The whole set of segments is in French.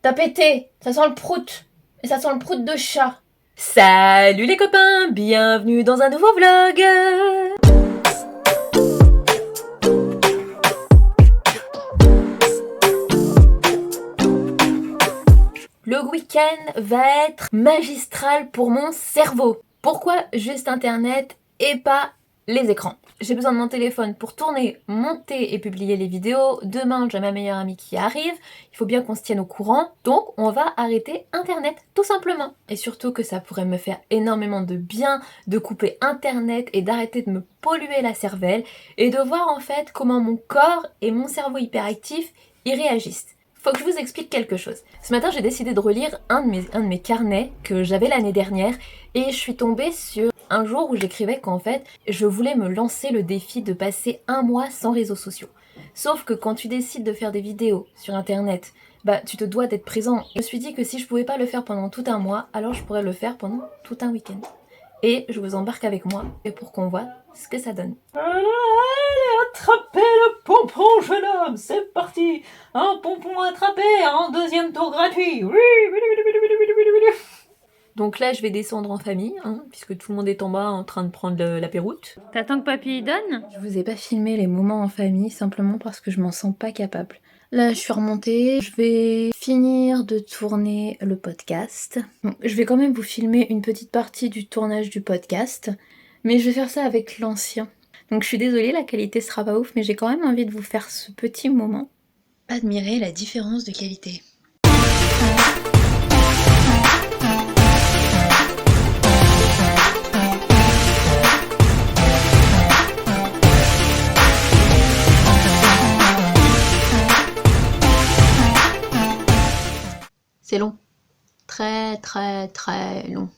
T'as pété, ça sent le prout. Et ça sent le prout de chat. Salut les copains, bienvenue dans un nouveau vlog. Le week-end va être magistral pour mon cerveau. Pourquoi juste internet et pas les écrans? J'ai besoin de mon téléphone pour tourner, monter et publier les vidéos. Demain, j'ai ma meilleure amie qui arrive. Il faut bien qu'on se tienne au courant. Donc, on va arrêter internet, tout simplement. Et surtout que ça pourrait me faire énormément de bien de couper internet et d'arrêter de me polluer la cervelle et de voir en fait comment mon corps et mon cerveau hyperactif y réagissent. Faut que je vous explique quelque chose. Ce matin, j'ai décidé de relire un de mes carnets que j'avais l'année dernière et je suis tombée sur un jour où j'écrivais qu'en fait, je voulais me lancer le défi de passer 1 mois sans réseaux sociaux. Sauf que quand tu décides de faire des vidéos sur internet, tu te dois d'être présent. Je me suis dit que si je pouvais pas le faire pendant tout un mois, alors je pourrais le faire pendant tout un week-end. Et je vous embarque avec moi et pour qu'on voit ce que ça donne. Allez, attrapez le pompon, jeune homme, c'est parti. Un pompon attrapé, un deuxième tour gratuit. Donc là, je vais descendre en famille, puisque tout le monde est en bas en train de prendre l'apéroute. T'attends que papy y donne? Je vous ai pas filmé les moments en famille, simplement parce que je m'en sens pas capable. Là, je suis remontée, je vais finir de tourner le podcast. Bon, je vais quand même vous filmer une petite partie du tournage du podcast, mais je vais faire ça avec l'ancien. Donc je suis désolée, la qualité sera pas ouf, mais j'ai quand même envie de vous faire ce petit moment. Admirez la différence de qualité. C'est long. Très très très long.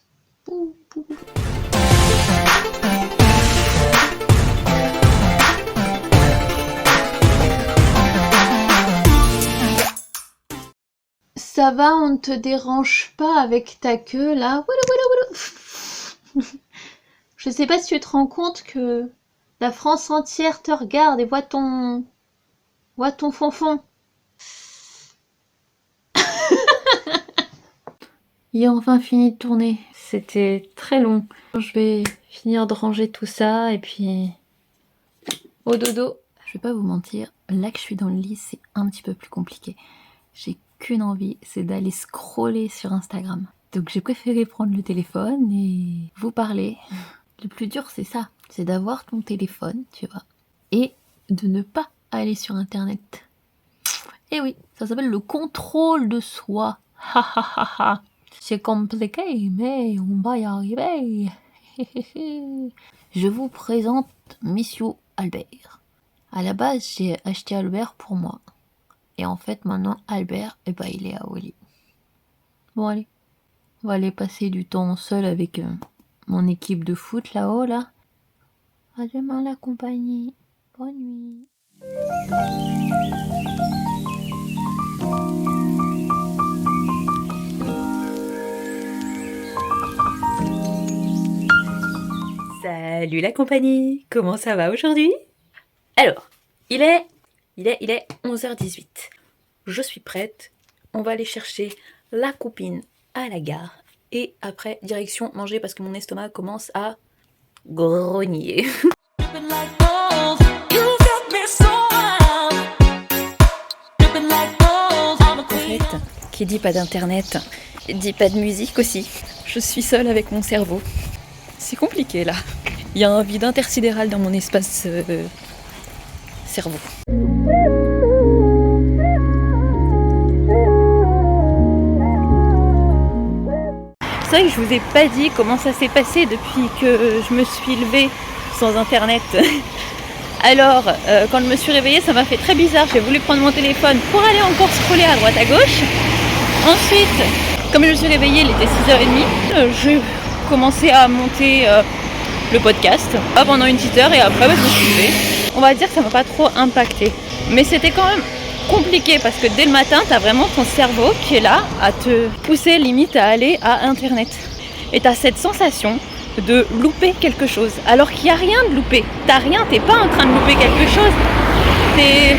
Ça va, on ne te dérange pas avec ta queue là? Je sais pas si tu te rends compte que la France entière te regarde et voit ton fonfon. Il a enfin fini de tourner. C'était très long. Je vais finir de ranger tout ça et puis au dodo. Je vais pas vous mentir, là que je suis dans le lit, c'est un petit peu plus compliqué. J'ai qu'une envie, c'est d'aller scroller sur Instagram. Donc j'ai préféré prendre le téléphone et vous parler. Le plus dur, c'est ça. C'est d'avoir ton téléphone, tu vois, et de ne pas aller sur Internet. Et oui, ça s'appelle le contrôle de soi. Ha ha ha ha. C'est compliqué, mais on va y arriver. Je vous présente Monsieur Albert. À la base, j'ai acheté Albert pour moi. Et en fait, maintenant, Albert, il est à Wally. Bon, allez. On va aller passer du temps seul avec mon équipe de foot là-haut, là. À demain, la compagnie. Bonne nuit. Salut la compagnie, comment ça va aujourd'hui? Alors, il est 11h18. Je suis prête, on va aller chercher la copine à la gare et après direction manger parce que mon estomac commence à grogner. En fait, qui dit pas d'internet, dit pas de musique aussi. Je suis seule avec mon cerveau. C'est compliqué là. Il y a un vide intersidéral dans mon espace cerveau. C'est vrai que je vous ai pas dit comment ça s'est passé depuis que je me suis levée sans internet. Alors, quand je me suis réveillée, ça m'a fait très bizarre. J'ai voulu prendre mon téléphone pour aller encore scroller à droite à gauche. Ensuite, comme je me suis réveillée, il était 6h30, j'ai commencé à monter le podcast pendant une petite heure et après je me suis levée. On va dire que ça m'a pas trop impacté. Mais c'était quand même compliqué parce que dès le matin, t'as vraiment ton cerveau qui est là à te pousser limite à aller à internet. Et t'as cette sensation de louper quelque chose alors qu'il n'y a rien de loupé. T'as rien, t'es pas en train de louper quelque chose. T'es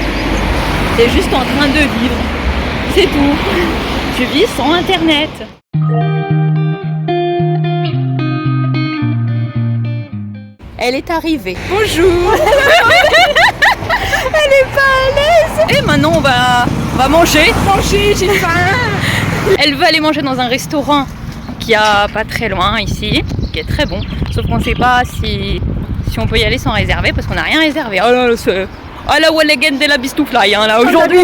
juste en train de vivre. C'est tout. tu vis sans internet. Elle est arrivée. Bonjour. Elle est pas à l'aise. Et maintenant on va manger. Manger, j'ai faim. Elle veut aller manger dans un restaurant qui a pas très loin ici, qui est très bon. Sauf qu'on sait pas si on peut y aller sans réserver parce qu'on n'a rien réservé. Oh là là, c'est à la Wallegend de la Bistoufly hein, là aujourd'hui.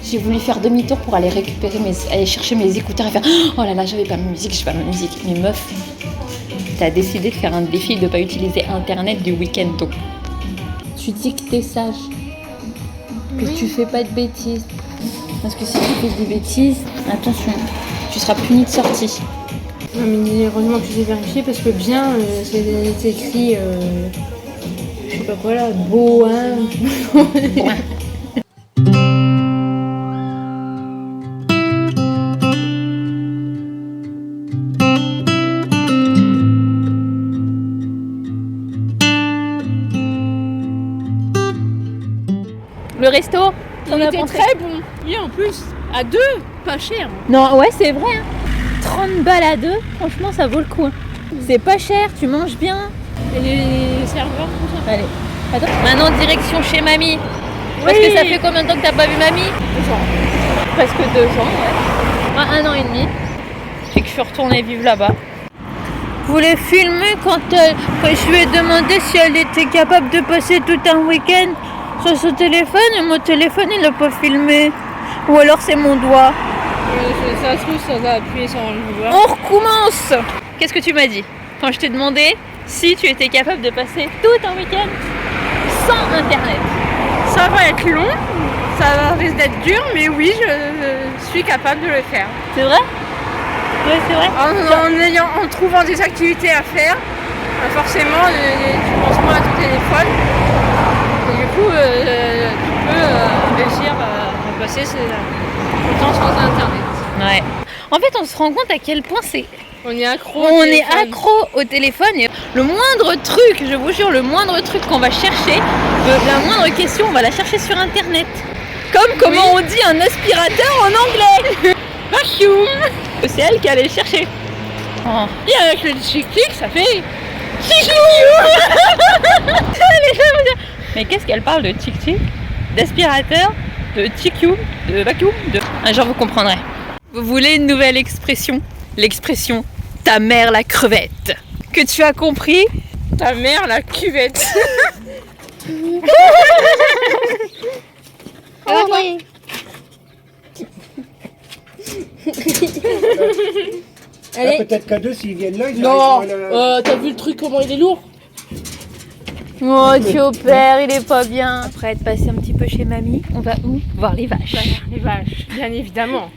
J'ai voulu faire demi-tour pour aller aller chercher mes écouteurs et faire oh là là, j'avais pas ma musique, j'ai pas ma musique. Mais meuf, t'as décidé de faire un défi de pas utiliser internet du week-end donc. Tu dis que t'es sage, que tu fais pas de bêtises. Parce que si tu fais des bêtises, attention, tu seras puni de sortie. Non mais heureusement que je l'ai vérifié parce que bien, c'est écrit, je sais pas quoi là, beau, hein. Le resto, On était très bon. Oui, en plus, à 2, pas cher. Non, ouais, c'est vrai. Hein. 30 balles à 2, franchement, ça vaut le coup. Hein. C'est pas cher, tu manges bien. Et les serveurs, tout ça. Allez, attends. Maintenant, direction chez mamie. Parce que ça fait combien de temps que t'as pas vu mamie 2 ans. Presque 2 ans, ouais. Ouais, 1 an et demi. Et que je suis retournée vivre là-bas. Vous voulez filmer quand je lui ai demandé si elle était capable de passer tout un week-end sur son téléphone et mon téléphone il l'a pas filmé. Ou alors c'est mon doigt. Ça se trouve, ça va appuyer sur le doigt. On recommence. Qu'est-ce que tu m'as dit quand je t'ai demandé si tu étais capable de passer tout un week-end sans internet? Ça va être long, ça risque d'être dur, mais oui, je suis capable de le faire. C'est vrai? Oui, c'est vrai. En trouvant des activités à faire, forcément, tu penses moins à ton téléphone. Et du coup, tu peux réussir à passer le temps sans internet. Ouais. En fait, on se rend compte à quel point On est accro. On est accro au téléphone et le moindre truc, je vous jure, le moindre truc qu'on va chercher, la moindre question, on va la chercher sur internet. Comme comment on dit un aspirateur en anglais. Vacuum. C'est elle qui allait le chercher. Oh. Et avec le tic-tic, ça fait Mais qu'est-ce qu'elle parle de tic-tic, d'aspirateur, de tic-you, de vacuum, de... Un jour vous comprendrez. Vous voulez une nouvelle expression? L'expression ta mère la crevette. Que tu as compris? ta mère la cuvette. Allez. Peut-être qu'à deux, s'ils viennent là, ils Non, t'as vu le truc, comment il est lourd? Oh, Thio père, il est pas bien. Après être passé un petit peu chez mamie, on va où? Voir les vaches. Les vaches, bien évidemment.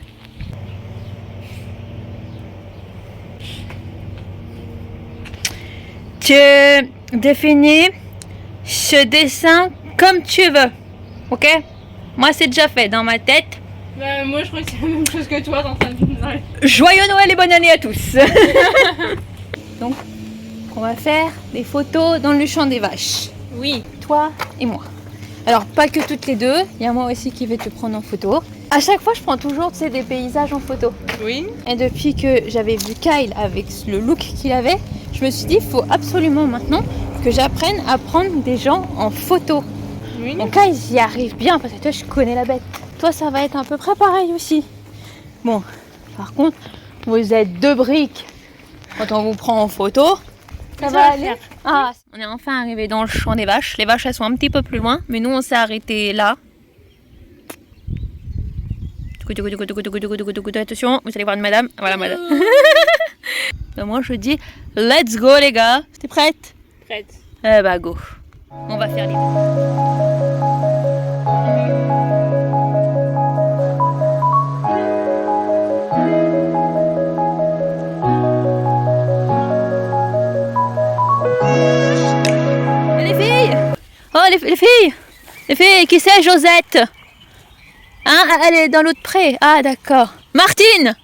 Tu définis ce dessin comme tu veux, ok? Moi, c'est déjà fait dans ma tête. Moi, je crois que c'est la même chose que toi dans ta vie. Joyeux Noël et bonne année à tous. Donc, on va faire des photos dans le champ des vaches. Oui. Toi et moi. Alors, pas que toutes les deux, il y a moi aussi qui vais te prendre en photo. À chaque fois, je prends toujours, tu sais, des paysages en photo. Oui. Et depuis que j'avais vu Kyle avec le look qu'il avait, je me suis dit, il faut absolument maintenant que j'apprenne à prendre des gens en photo. Oui. Donc Kyle, j'y arrive bien parce que toi, je connais la bête. Toi, ça va être à peu près pareil aussi. Bon, par contre, vous êtes deux briques. Quand on vous prend en photo, ça va aller. Ah, on est enfin arrivé dans le champ des vaches. Les vaches, elles sont un petit peu plus loin, mais nous, on s'est arrêté là. Attention, vous allez voir une madame. Voilà, madame. Donc moi, je dis, let's go, les gars. T'es prête? Prête. Eh bah, go. On va faire les... Oh, les filles, qui c'est Josette? Hein, elle est dans l'autre pré. Ah, d'accord. Martine.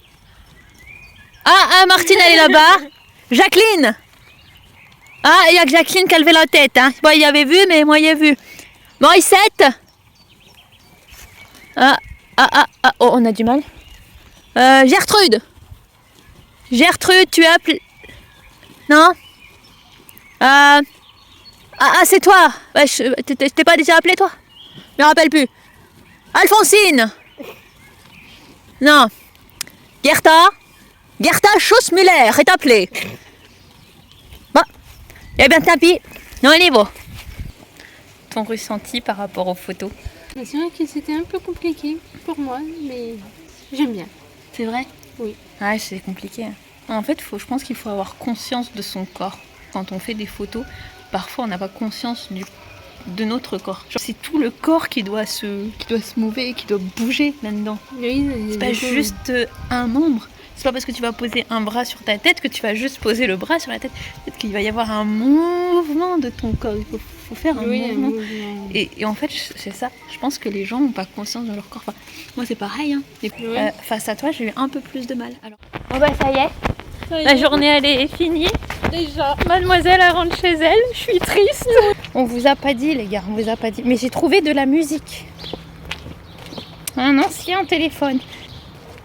Ah, Martine, elle est là-bas. Jacqueline. Ah, il y a que Jacqueline qui a levé la tête. Hein. Bon, il y avait vu, mais moi, il y a vu. Morissette. Oh, on a du mal. Gertrude. Gertrude, tu as appelé... Non? Ah, c'est toi. Ouais, je t'ai pas déjà appelé, toi? Je me rappelle plus. Alphonsine. Non. Gerta Schussmüller est appelée. Bon. Eh bien, tant pis. Non, il est beau. Ton ressenti par rapport aux photos? C'est vrai que c'était un peu compliqué pour moi, mais j'aime bien. C'est vrai? Oui. Ouais, c'est compliqué. En fait, je pense qu'il faut avoir conscience de son corps. Quand on fait des photos, parfois on n'a pas conscience de notre corps. Genre, c'est tout le corps qui doit se mouver, qui doit bouger là-dedans. Oui, C'est pas juste un membre. C'est pas parce que tu vas poser un bras sur ta tête que tu vas juste poser le bras sur la tête. Peut-être qu'il va y avoir un mouvement de ton corps. Il faut faire un mouvement. Et en fait, c'est ça. Je pense que les gens n'ont pas conscience de leur corps. Enfin, moi, c'est pareil. Hein. Et, face à toi, j'ai eu un peu plus de mal. Alors, bon bah ça y est. La journée, elle est finie. Déjà. Mademoiselle, elle rentre chez elle. Je suis triste. On vous a pas dit, les gars. On vous a pas dit. Mais j'ai trouvé de la musique. Un ancien téléphone.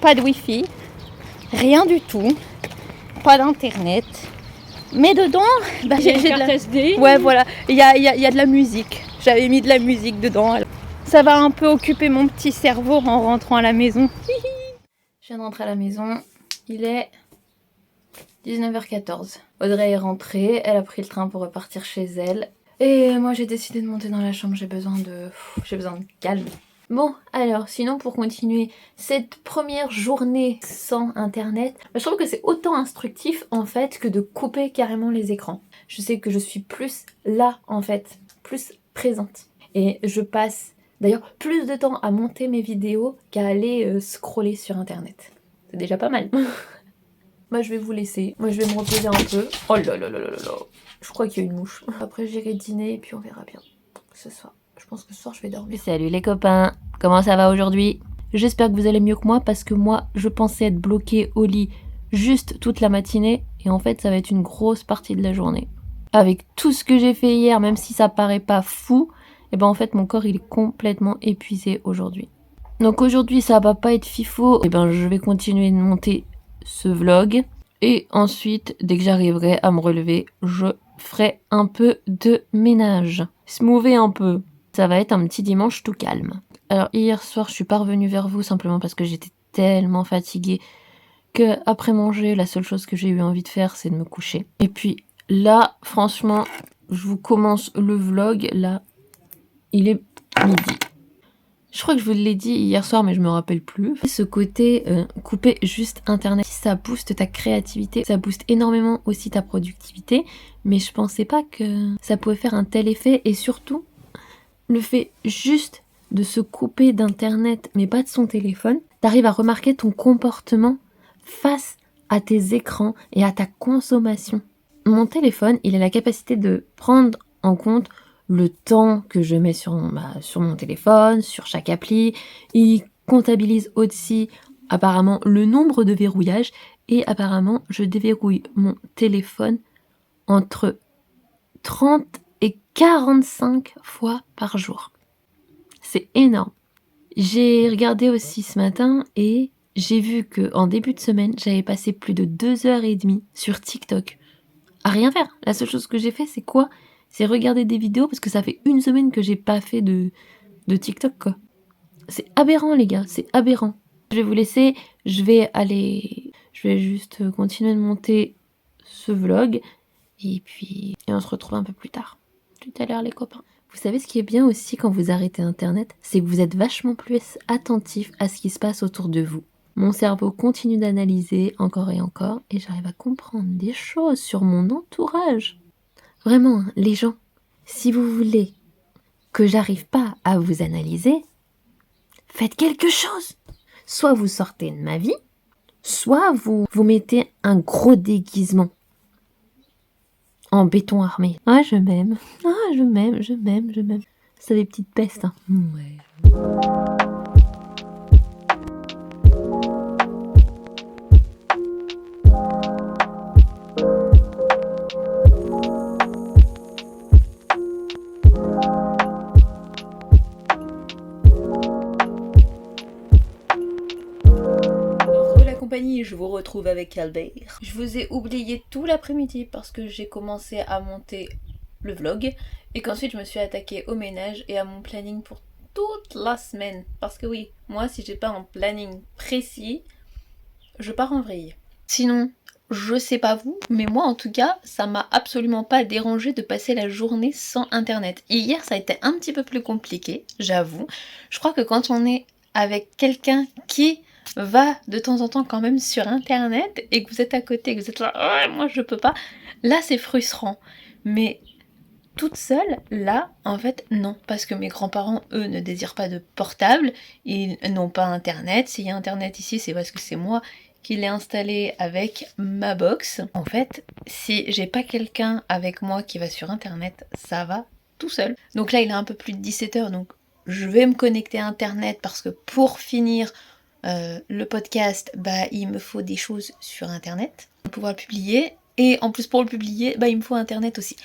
Pas de wifi. Rien du tout. Pas d'internet. Mais dedans, bah, j'ai de la... SD. Ouais, voilà. Il y a de la musique. J'avais mis de la musique dedans. Alors. Ça va un peu occuper mon petit cerveau en rentrant à la maison. Je viens de rentrer à la maison. Il est 19h14. Audrey est rentrée. Elle a pris le train pour repartir chez elle. Et moi, j'ai décidé de monter dans la chambre. J'ai besoin de calme. Bon, alors, sinon pour continuer cette première journée sans internet, je trouve que c'est autant instructif en fait que de couper carrément les écrans. Je sais que je suis plus là en fait, plus présente. Et je passe d'ailleurs plus de temps à monter mes vidéos qu'à aller scroller sur internet. C'est déjà pas mal. Moi je vais vous laisser, moi je vais me reposer un peu. Oh là là là là là, je crois qu'il y a une mouche. Après j'irai dîner et puis on verra bien ce soir. Je pense que ce soir je vais dormir. Salut les copains, comment ça va aujourd'hui? J'espère que vous allez mieux que moi parce que moi je pensais être bloquée au lit juste toute la matinée et en fait ça va être une grosse partie de la journée. Avec tout ce que j'ai fait hier, même si ça paraît pas fou, et ben en fait mon corps il est complètement épuisé aujourd'hui. Donc aujourd'hui ça va pas être fifo, et ben je vais continuer de monter ce vlog et ensuite dès que j'arriverai à me relever, je ferai un peu de ménage. Smoothie un peu. Ça va être un petit dimanche tout calme. Alors hier soir je suis pas revenue vers vous simplement parce que j'étais tellement fatiguée que après manger la seule chose que j'ai eu envie de faire c'est de me coucher. Et puis là franchement je vous commence le vlog là il est midi. Je crois que je vous l'ai dit hier soir mais je me rappelle plus. Ce côté couper juste internet, ça booste ta créativité, ça booste énormément aussi ta productivité, mais je pensais pas que ça pouvait faire un tel effet et surtout le fait juste de se couper d'internet mais pas de son téléphone, t'arrives à remarquer ton comportement face à tes écrans et à ta consommation. Mon téléphone, il a la capacité de prendre en compte le temps que je mets sur mon téléphone, sur chaque appli. Il comptabilise aussi apparemment le nombre de verrouillages et apparemment je déverrouille mon téléphone entre 30 et 45 fois par jour. C'est énorme. J'ai regardé aussi ce matin et j'ai vu que en début de semaine, j'avais passé plus de 2h30 sur TikTok. À rien faire. La seule chose que j'ai fait, c'est quoi? C'est regarder des vidéos parce que ça fait une semaine que j'ai pas fait de TikTok, quoi. C'est aberrant, les gars. C'est aberrant. Je vais vous laisser. Je vais juste continuer de monter ce vlog. Et on se retrouve un peu plus tard. Tout à l'heure, les copains. Vous savez ce qui est bien aussi quand vous arrêtez Internet, c'est que vous êtes vachement plus attentif à ce qui se passe autour de vous. Mon cerveau continue d'analyser encore et encore et j'arrive à comprendre des choses sur mon entourage. Vraiment, les gens, si vous voulez que j'arrive pas à vous analyser, faites quelque chose. Soit vous sortez de ma vie, soit vous mettez un gros déguisement en béton armé. Ah, je m'aime. Ah, je m'aime. C'est des petites pestes, hein. Ouais. compagnie, je vous retrouve avec Albert. Je vous ai oublié tout l'après-midi parce que j'ai commencé à monter le vlog et qu'ensuite je me suis attaquée au ménage et à mon planning pour toute la semaine. Parce que oui, moi si j'ai pas un planning précis, je pars en vrille. Sinon, je sais pas vous, mais moi en tout cas, ça m'a absolument pas dérangé de passer la journée sans internet. Et hier, ça a été un petit peu plus compliqué, j'avoue. Je crois que quand on est avec quelqu'un qui va de temps en temps quand même sur internet et que vous êtes à côté, que vous êtes là, oh, moi je peux pas, là c'est frustrant. Mais toute seule, là, en fait, non. Parce que mes grands-parents, eux, ne désirent pas de portable, ils n'ont pas internet. S'il y a internet ici, c'est parce que c'est moi qui l'ai installé avec ma box. En fait, si j'ai pas quelqu'un avec moi qui va sur internet, ça va tout seul. Donc là, il est un peu plus de 17h, donc je vais me connecter à internet parce que pour finir le podcast, bah, il me faut des choses sur internet pour pouvoir le publier. Et en plus, pour le publier, bah, il me faut internet aussi.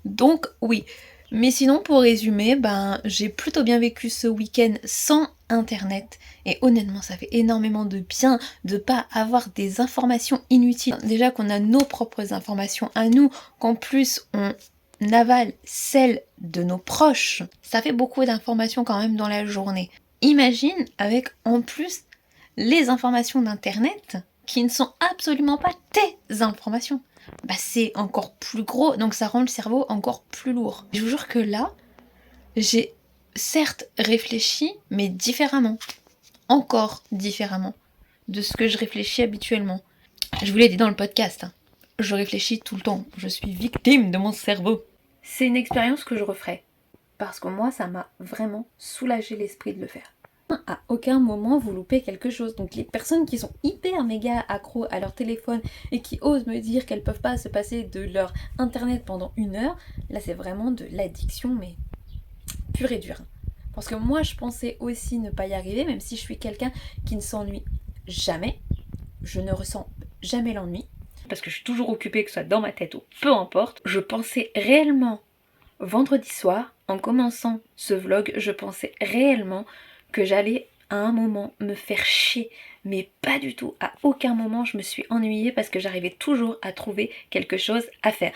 Donc oui, mais sinon pour résumer, ben j'ai plutôt bien vécu ce week-end sans internet et honnêtement ça fait énormément de bien de pas avoir des informations inutiles. Déjà qu'on a nos propres informations à nous, qu'en plus on avale celles de nos proches, ça fait beaucoup d'informations quand même dans la journée. Imagine avec en plus les informations d'internet qui ne sont absolument pas tes informations. Bah c'est encore plus gros, donc ça rend le cerveau encore plus lourd. Je vous jure que là, j'ai certes réfléchi, mais différemment. Encore différemment de ce que je réfléchis habituellement. Je vous l'ai dit dans le podcast, hein. Je réfléchis tout le temps. Je suis victime de mon cerveau. C'est une expérience que je referai. Parce que moi, ça m'a vraiment soulagé l'esprit de le faire. À aucun moment vous loupez quelque chose. Donc les personnes qui sont hyper méga accros à leur téléphone et qui osent me dire qu'elles peuvent pas se passer de leur internet pendant 1 heure, là c'est vraiment de l'addiction mais pure et dure. Parce que moi je pensais aussi ne pas y arriver, même si je suis quelqu'un qui ne s'ennuie jamais. Je ne ressens jamais l'ennui. Parce que je suis toujours occupée, que ce soit dans ma tête ou peu importe. Je pensais réellement, vendredi soir, en commençant ce vlog, je pensais réellement que j'allais à un moment me faire chier, mais pas du tout. À aucun moment je me suis ennuyée parce que j'arrivais toujours à trouver quelque chose à faire.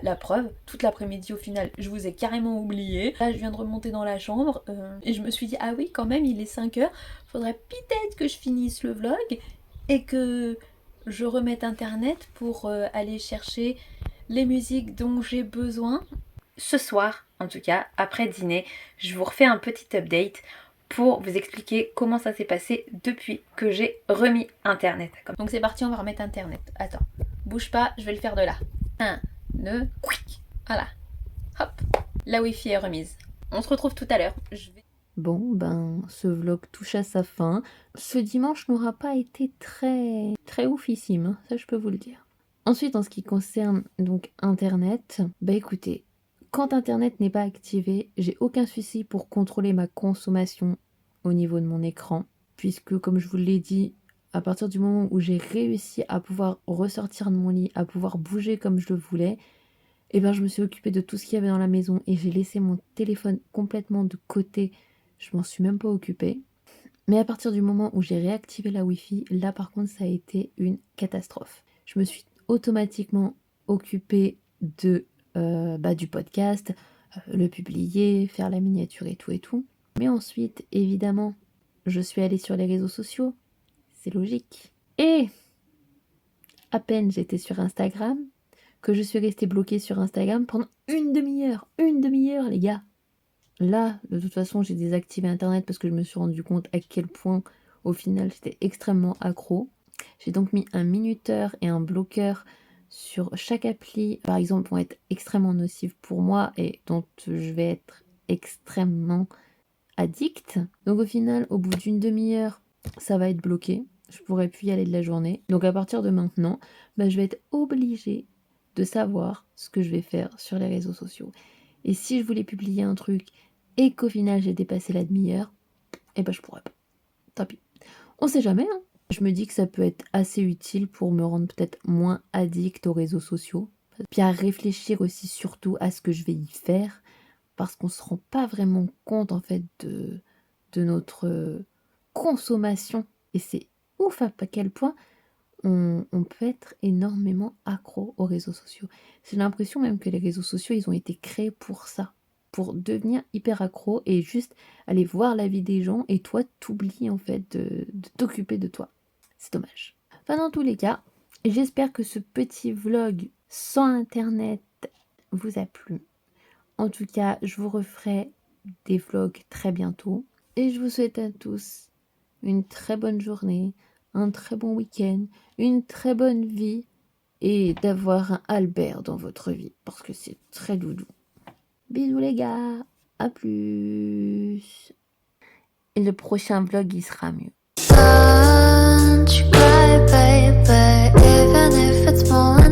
La preuve, toute l'après-midi au final, je vous ai carrément oublié. Là je viens de remonter dans la chambre et je me suis dit ah oui quand même il est 5h, faudrait peut-être que je finisse le vlog et que je remette internet pour aller chercher les musiques dont j'ai besoin. Ce soir, en tout cas, après dîner, je vous refais un petit update pour vous expliquer comment ça s'est passé depuis que j'ai remis internet. Donc c'est parti, on va remettre internet. Attends, bouge pas, je vais le faire de là. 1, 2, quick. Voilà. Hop, la wifi est remise. On se retrouve tout à l'heure. Bon, ben, ce vlog touche à sa fin. Ce dimanche n'aura pas été très oufissime, hein, ça je peux vous le dire. Ensuite, en ce qui concerne donc internet, bah écoutez, quand internet n'est pas activé, j'ai aucun souci pour contrôler ma consommation au niveau de mon écran, puisque comme je vous l'ai dit, à partir du moment où j'ai réussi à pouvoir ressortir de mon lit, à pouvoir bouger comme je le voulais, et ben je me suis occupée de tout ce qu'il y avait dans la maison et j'ai laissé mon téléphone complètement de côté, je m'en suis même pas occupée. Mais à partir du moment où j'ai réactivé la Wi-Fi, là par contre ça a été une catastrophe. Je me suis automatiquement occupée de du podcast, le publier, faire la miniature et tout. Mais ensuite, évidemment, je suis allée sur les réseaux sociaux, c'est logique. Et à peine j'étais sur Instagram, que je suis restée bloquée sur Instagram pendant une demi-heure, les gars. Là, de toute façon, j'ai désactivé Internet parce que je me suis rendu compte à quel point, au final, j'étais extrêmement accro. J'ai donc mis un minuteur et un bloqueur sur chaque appli, par exemple, vont être extrêmement nocives pour moi et dont je vais être extrêmement addict. Donc au final, au bout d'une demi-heure, ça va être bloqué. Je pourrai plus y aller de la journée. Donc à partir de maintenant, je vais être obligée de savoir ce que je vais faire sur les réseaux sociaux. Et si je voulais publier un truc et qu'au final j'ai dépassé la demi-heure, je pourrais pas. Tant pis. On sait jamais, hein. Je me dis que ça peut être assez utile pour me rendre peut-être moins addict aux réseaux sociaux. Puis à réfléchir aussi surtout à ce que je vais y faire. Parce qu'on se rend pas vraiment compte en fait de notre consommation. Et c'est ouf à quel point on peut être énormément accro aux réseaux sociaux. J'ai l'impression même que les réseaux sociaux, ils ont été créés pour ça, pour devenir hyper accro et juste aller voir la vie des gens et toi, t'oublies en fait de t'occuper de toi. C'est dommage. Enfin, dans tous les cas, j'espère que ce petit vlog sans internet vous a plu. En tout cas, je vous referai des vlogs très bientôt. Et je vous souhaite à tous une très bonne journée, un très bon week-end, une très bonne vie et d'avoir un Albert dans votre vie parce que c'est très doudou. Bisous les gars, à plus. Et le prochain vlog, il sera mieux. Don't you cry, baby, even if it's more